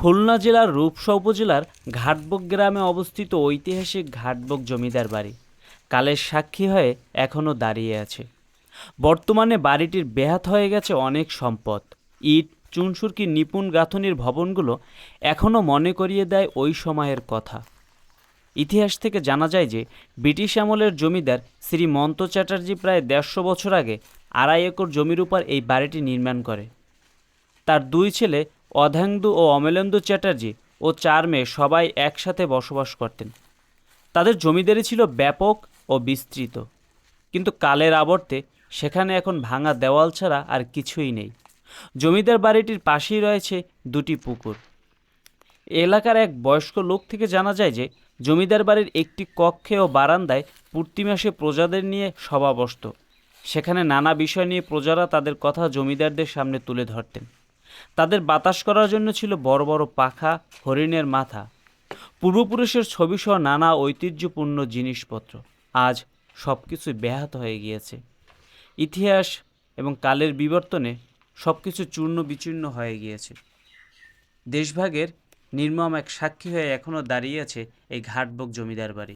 খুলনা জেলার রূপসা উপজেলার ঘাটবুক গ্রামে অবস্থিত ঐতিহাসিক ঘাটবুক জমিদার বাড়ি কালের সাক্ষী হয়ে এখনও দাঁড়িয়ে আছে। বর্তমানে বাড়িটির বেহাত হয়ে গেছে অনেক সম্পদ। ইট চুনসুরকি নিপুণ গাঁথনির ভবনগুলো এখনও মনে করিয়ে দেয় ওই সময়ের কথা। ইতিহাস থেকে জানা যায় যে ব্রিটিশ আমলের জমিদার শ্রীমন্ত চ্যাটার্জি প্রায় ১৫০ বছর আগে ২.৫ একর জমির উপর এই বাড়িটি নির্মাণ করে। তার দুই ছেলে অর্ধেন্দু ও অমলেন্দু চ্যাটার্জি ও ৪ মেয়ে সবাই একসাথে বসবাস করতেন। তাদের জমিদারি ছিল ব্যাপক ও বিস্তৃত, কিন্তু কালের আবর্তে সেখানে এখন ভাঙা দেওয়াল ছাড়া আর কিছুই নেই। জমিদার বাড়িটির পাশেই রয়েছে দুটি পুকুর। এলাকার এক বয়স্ক লোক থেকে জানা যায় যে জমিদার বাড়ির একটি কক্ষে ও বারান্দায় প্রতি মাসে প্রজাদের নিয়ে সভা বসত। সেখানে নানা বিষয় নিয়ে প্রজারা তাদের কথা জমিদারদের সামনে তুলে ধরতেন। তাদের বাতাস করার জন্য ছিল বড় বড় পাখা, হরিণের মাথা, পূর্বপুরুষের ছবিসহ নানা ঐতিহ্যপূর্ণ জিনিসপত্র। আজ সব কিছুই ব্যাহত হয়ে গিয়েছে। ইতিহাস এবং কালের বিবর্তনে সব কিছু চূর্ণ বিচূর্ণ হয়ে গিয়েছে। দেশভাগের নির্মম এক সাক্ষী হয়ে এখনও দাঁড়িয়ে আছে এই ঘাটবুক জমিদার বাড়ি।